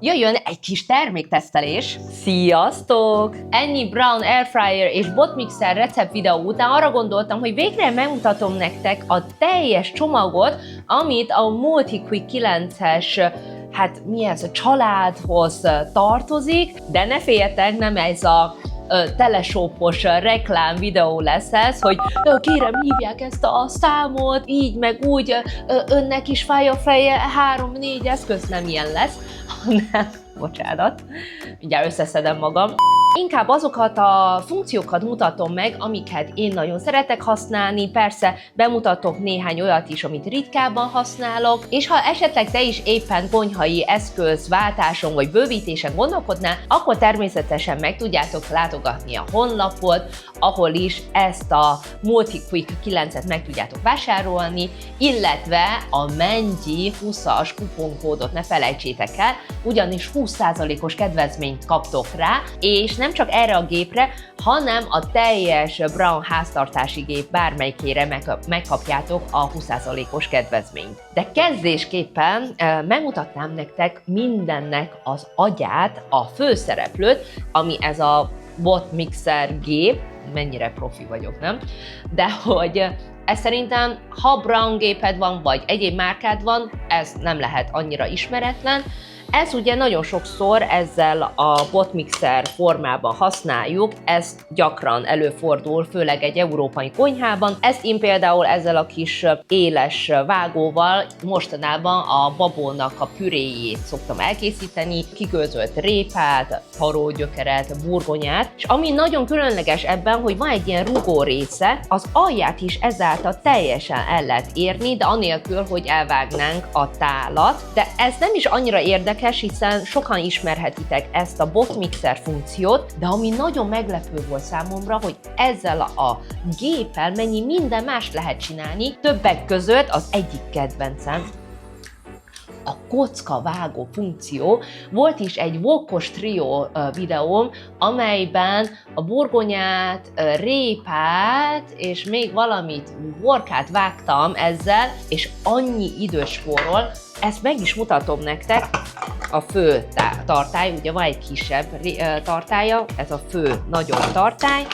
jöjjön egy kis terméktesztelés. Sziasztok! Ennyi Braun Airfryer és botmixer recept videó után arra gondoltam, hogy végre megmutatom nektek a teljes csomagot, amit a MultiQuick 9-es mi ez a családhoz tartozik, de ne féljetek, nem ez a telesópos reklám videó lesz ez, hogy kérem hívják ezt a számot, így meg úgy, önnek is fáj a feje, 3-4 eszköz, nem ilyen lesz, hanem, bocsánat, mindjárt összeszedem magam. Inkább azokat a funkciókat mutatom meg, amiket én nagyon szeretek használni, persze bemutatok néhány olyat is, amit ritkábban használok, és ha esetleg te is éppen konyhai eszközváltáson vagy bővítésen gondolkodnál, akkor természetesen meg tudjátok látogatni a honlapot, ahol is ezt a MultiQuick 9-et meg tudjátok vásárolni, illetve a Mennyi 20-as kuponkódot ne felejtsétek el, ugyanis 20%-os kedvezményt kaptok rá, és nem csak erre a gépre, hanem a teljes Braun háztartási gép bármelyikére megkapjátok a 20%-os kedvezményt. De kezdésképpen megmutatnám nektek mindennek az agyát, a főszereplőt, ami ez a botmixer gép, mennyire profi vagyok, nem? De hogy ez szerintem, ha Braun géped van, vagy egyéb márkád van, ez nem lehet annyira ismeretlen. Ez ugye nagyon sokszor ezzel a botmixer formában használjuk, ez gyakran előfordul, főleg egy európai konyhában. Ezt én például ezzel a kis éles vágóval mostanában a babónak a püréjét szoktam elkészíteni, kikölzött répát, tarógyökeret, burgonyát, és ami nagyon különleges ebben, hogy van egy ilyen rugó része, az alját is ezáltal teljesen el lehet érni, de anélkül, hogy elvágnánk a tálat. De ez nem is annyira érdekes, hiszen sokan ismerhetitek ezt a botmixer funkciót, de ami nagyon meglepő volt számomra, hogy ezzel a géppel mennyi minden más lehet csinálni, többek között az egyik kedvencem, a kockavágó funkció. Volt is egy Wokos Trio videóm, amelyben a burgonyát, répát és még valamit, borkát vágtam ezzel, és annyi időt spórol. Ezt meg is mutatom nektek, a fő tartály, ugye van egy kisebb tartálya, ez a fő nagyobb tartály,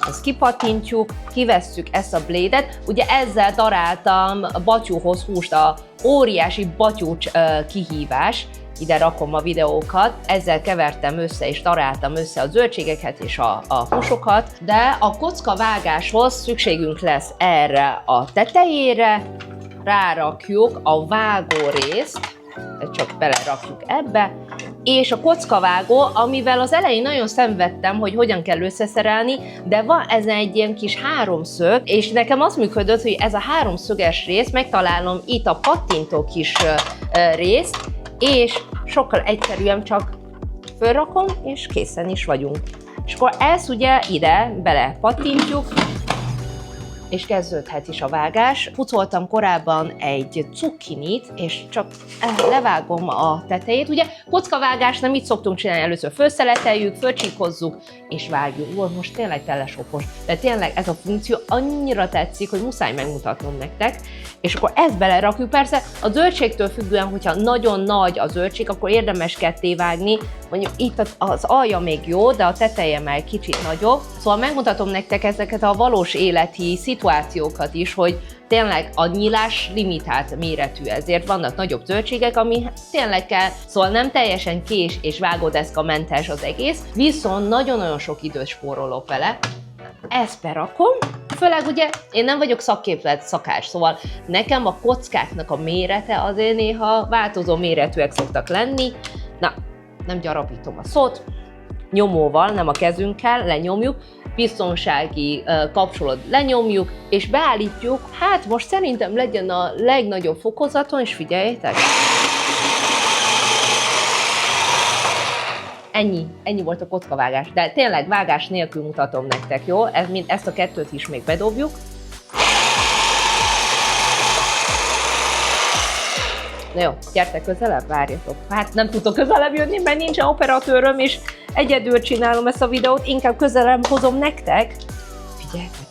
ezt kipattintjuk, kivesszük ezt a blédet, ugye ezzel daráltam batyúhoz húst, a óriási batyúcs kihívás, ide rakom a videókat, ezzel kevertem össze és daráltam össze a zöldségeket és a húsokat, de a kockavágáshoz szükségünk lesz erre a tetejére, rárakjuk a vágó részt, csak belerakjuk ebbe, és a kockavágó, amivel az elején nagyon szenvedtem, hogy hogyan kell összeszerelni, de van ez egy ilyen kis háromszög, és nekem az működött, hogy ez a háromszöges rész, megtalálom itt a pattintó kis részt, és sokkal egyszerűen csak fölrakom, és készen is vagyunk. És akkor ezt ugye ide bele pattintjuk, és kezdődhet is a vágás. Pucoltam korábban egy cukkinit, és csak levágom a tetejét. Ugye kockavágás nem így szoktunk csinálni, először felszeleteljük, fölcsíkozzuk, és vágjuk. Most tényleg telesopos, de tényleg ez a funkció annyira tetszik, hogy muszáj megmutatnom nektek. És akkor ezt belerakjuk. Persze a zöldségtől függően, hogyha nagyon nagy a zöldség, akkor érdemes ketté vágni. Mondjuk itt az alja még jó, de a teteje már kicsit nagyobb. Szóval megmutatom nektek ezeket a valós életi szituációkat is, hogy tényleg a nyílás limitált méretű, ezért vannak nagyobb zöldségek, ami tényleg kell, szóval nem teljesen kés és vágódeszka mentes az egész, viszont nagyon-nagyon sok időt spórolok vele. Ezt berakom, főleg ugye én nem vagyok szakképzett szakács, szóval nekem a kockáknak a mérete azért néha változó méretűek szoktak lenni. Na, nem gyarapítom a szót, nyomóval, nem a kezünkkel, lenyomjuk, biztonsági kapcsolót lenyomjuk, és beállítjuk, hát most szerintem legyen a legnagyobb fokozaton, és figyeljétek! Ennyi volt a kockavágás, de tényleg vágás nélkül mutatom nektek, jó? Ezt a kettőt is még bedobjuk. Na jó, gyertek közelebb, várjatok. Hát nem tudok közelebb jönni, mert nincsen operatőröm, és egyedül csinálom ezt a videót, inkább közelebb hozom nektek. Figyeljetek!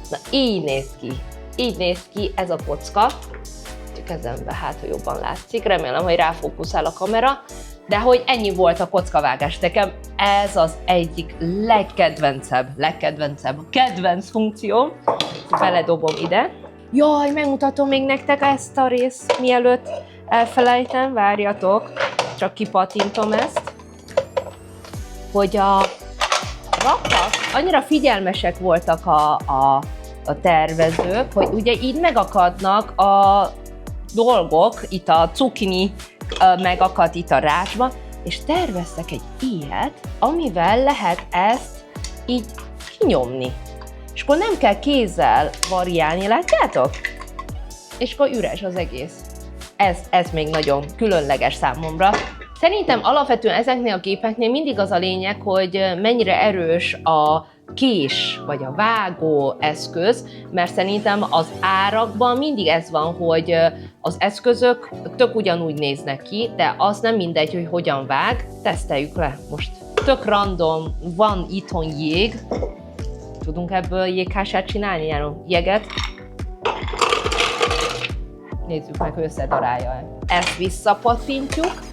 Na így néz ki ez a kocka. kezembe, hát ha jobban látszik, remélem, hogy ráfókuszál a kamera, de hogy ennyi volt a kockavágás. Nekem ez az egyik kedvenc funkció. Beledobom ide. Jaj, megmutatom még nektek ezt a részt, mielőtt elfelejtem, várjatok, csak kipatintom ezt, hogy a raktak, annyira figyelmesek voltak a tervezők, hogy ugye így megakadnak a dolgok, itt a cukini megakad itt a rácsba, és terveztek egy ilyet, amivel lehet ezt így kinyomni. És akkor nem kell kézzel variálni, látjátok? És akkor üres az egész. Ez még nagyon különleges számomra. Szerintem alapvetően ezeknél a gépeknél mindig az a lényeg, hogy mennyire erős a kés vagy a vágó eszköz, mert szerintem az árakban mindig ez van, hogy az eszközök tök ugyanúgy néznek ki, de az nem mindegy, hogy hogyan vág. Teszteljük le most. Tök random, van itthon jég. Tudunk ebből jéghását csinálni, János? Jeget? Nézzük meg, hogy összedarálja-e. Ezt visszapattintjuk.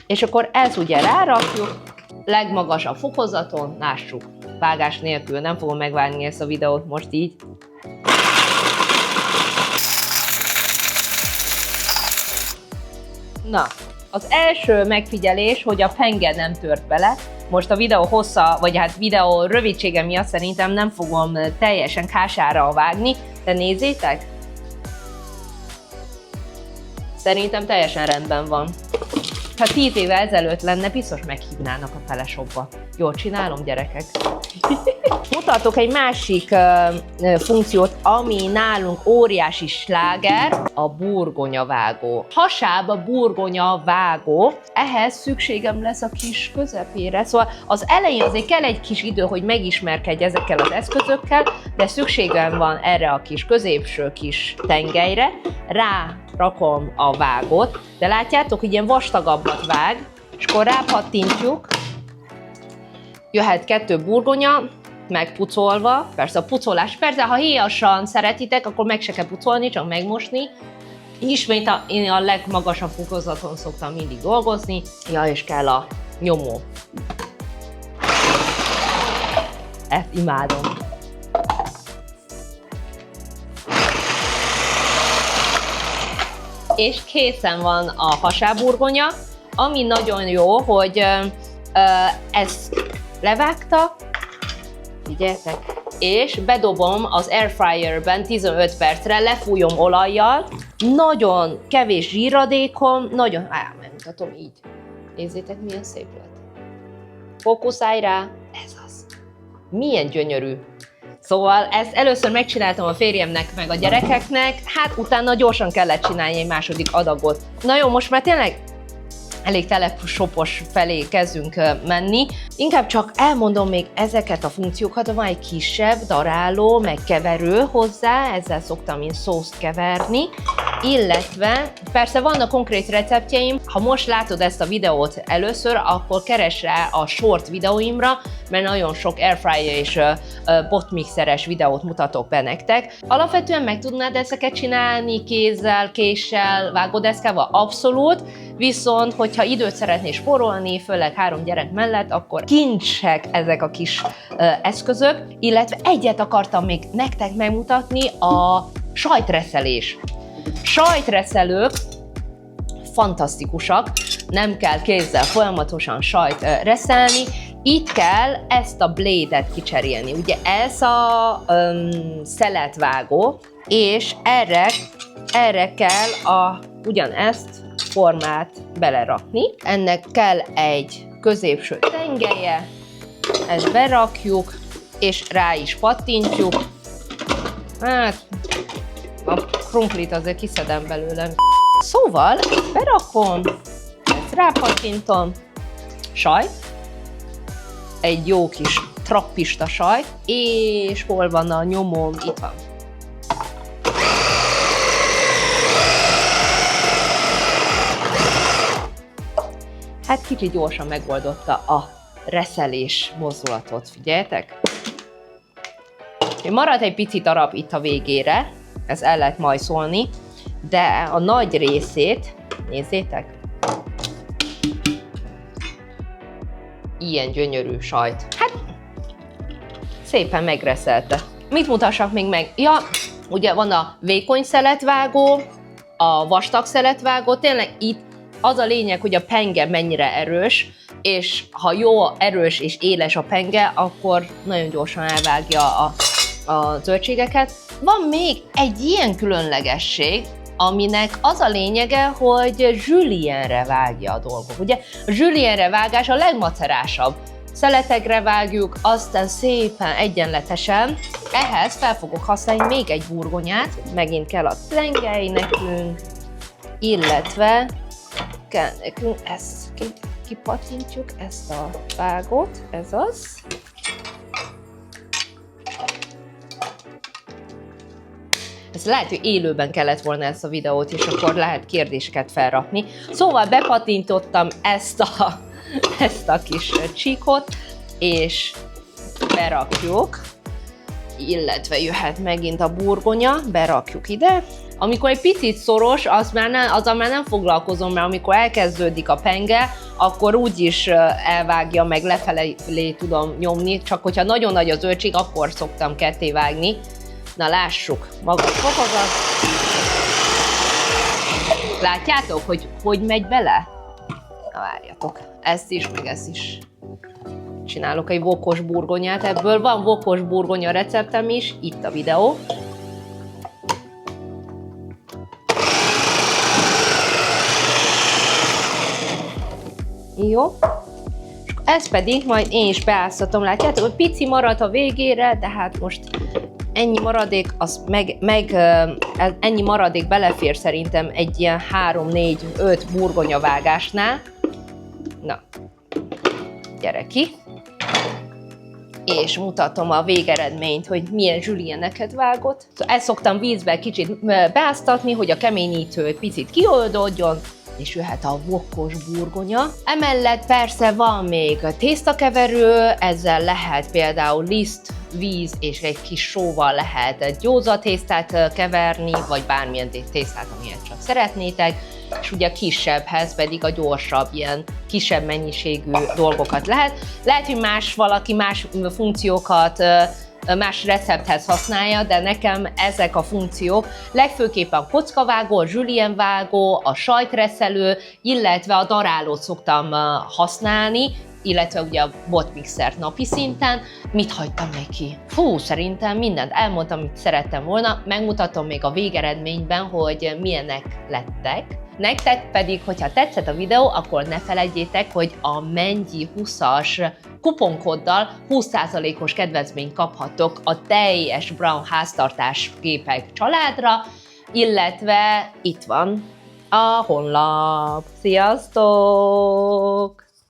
És akkor ezt ugye rárakjuk, legmagasabb fokozaton, lássuk, vágás nélkül, nem fogom megvágni ezt a videót most így. Na, az első megfigyelés, hogy a penge nem tört bele. Most a videó hossza, vagy hát videó rövidsége miatt szerintem nem fogom teljesen kására vágni, de nézzétek! Szerintem teljesen rendben van. Ha 10 évvel ezelőtt lenne, biztos meghívnának a Teleshopba. Jól csinálom, gyerekek? Mutatok egy másik funkciót, ami nálunk óriási sláger, a burgonyavágó. Hasáb a burgonyavágó, ehhez szükségem lesz a kis közepére. Szóval az elején azért kell egy kis idő, hogy megismerkedj ezekkel az eszközökkel, de szükségem van erre a kis középső kis tengelyre. Rá rakom a vágót, de látjátok, hogy ilyen vastagabbat vág, és akkor rápattintjuk, jöhet 2 burgonya, megpucolva, persze a pucolás, persze ha héjasan szeretitek, akkor meg se kell pucolni, csak megmosni. Ismét én a legmagasabb fokozaton szoktam mindig dolgozni, ja, és kell a nyomó. Ezt imádom. És készen van a hasábburgonya, ami nagyon jó, hogy ezt levágta, figyeljetek, és bedobom az airfryerben 15 percre, lefújom olajjal, nagyon kevés zsíradékom, nagyon, megmutatom így. Nézzétek, milyen szép lett. Fókuszálj rá, ez az. Milyen gyönyörű. Szóval ezt először megcsináltam a férjemnek meg a gyerekeknek, hát utána gyorsan kellett csinálni egy második adagot. Na jó, most már tényleg elég teleshopos felé kezdünk menni. Inkább csak elmondom még ezeket a funkciókat, van egy kisebb daráló, meg keverő hozzá, ezzel szoktam én szószt keverni, illetve persze vannak konkrét receptjeim, ha most látod ezt a videót először, akkor keresd rá a short videóimra, mert nagyon sok airfryer és botmixeres videót mutatok be nektek. Alapvetően meg tudnád ezeket csinálni kézzel, késsel, vágódeszkával? Abszolút, viszont hogyha időt szeretnél spórolni, főleg 3 gyerek mellett, akkor kincsek ezek a kis eszközök, illetve egyet akartam még nektek megmutatni, a sajtreszelés. Sajtreszelők fantasztikusak, nem kell kézzel folyamatosan sajt reszelni, itt kell ezt a blade-et kicserélni. Ugye ez a szeletvágó, és erre kell ugyanezt formát belerakni. Ennek kell egy középső tengelye, ezt berakjuk, és rá is pattintjuk. Hát, a krumplit azért kiszedem belőlem. Szóval berakom, ezt rápattintom, sajt, egy jó kis trappista sajt, és hol van a nyomom? Itt van. Hát kicsit gyorsan megoldotta a reszelés mozdulatot, figyeljetek! Maradt egy pici darab itt a végére, ezt el lehet majszolni, de a nagy részét, nézzétek, ilyen gyönyörű sajt. Hát, szépen megreszelte. Mit mutassak még meg? Ja, ugye van a vékony szeletvágó, a vastag szeletvágó, tényleg itt az a lényeg, hogy a penge mennyire erős, és ha jó, erős és éles a penge, akkor nagyon gyorsan elvágja a zöldségeket. Van még egy ilyen különlegesség, aminek az a lényege, hogy julienne-re vágja a dolgok. Ugye a julienne-re vágás a legmacerásabb. Szeletekre vágjuk, aztán szépen egyenletesen. Ehhez fel fogok használni még egy burgonyát, megint kell a tengely nekünk, illetve kell nekünk ezt kipattintjuk, ezt a vágót, ez az. Ez lehet, hogy élőben kellett volna ezt a videót, és akkor lehet kérdéseket felrakni. Szóval bepattintottam ezt a kis csíkot, és berakjuk, illetve jöhet megint a burgonya, berakjuk ide. Amikor egy picit szoros, azzal már nem foglalkozom, mert amikor elkezdődik a penge, akkor úgyis elvágja, meg lefelé tudom nyomni, csak hogyha nagyon nagy a zöldség, akkor szoktam ketté vágni. Na lássuk, magas fokozat. Látjátok, hogy megy bele? Na várjatok, ezt is, meg ezt is. Csinálok egy vokos burgonyát, ebből van vokos burgonya receptem is, itt a videó. Jó. Ez pedig majd én is beáztatom, látjátok, hogy pici maradt a végére, de hát most ennyi maradék, ennyi maradék belefér szerintem egy ilyen 3-4-5 burgonyavágásnál. Na, gyere ki. És mutatom a végeredményt, hogy milyen julienne-eket vágott. Szóval ezt szoktam vízbe kicsit beáztatni, hogy a keményítő egy picit kioldódjon, és jöhet a vokos burgonya. Emellett persze van még tésztakeverő, ezzel lehet például liszt, víz és egy kis sóval lehet gyógyzatésztát keverni, vagy bármilyen tésztát, amilyet csak szeretnétek, és ugye kisebbhez pedig a gyorsabb, ilyen kisebb mennyiségű dolgokat lehet. Lehet, hogy valaki más funkciókat, más recepthez használja, de nekem ezek a funkciók, legfőképpen a kockavágó, a julienne vágó, a sajtreszelő, illetve a darálót szoktam használni, illetve ugye a botmixert napi szinten. Mit hagytam még ki? Fú, szerintem mindent elmondtam, amit szerettem volna. Megmutatom még a végeredményben, hogy milyenek lettek. Nektek pedig, hogyha tetszett a videó, akkor ne felejtjétek, hogy a Mennyi 20-as kuponkóddal 20%-os kedvezményt kaphattok a teljes Braun háztartás gépek családra, illetve itt van a honlap. Sziasztok!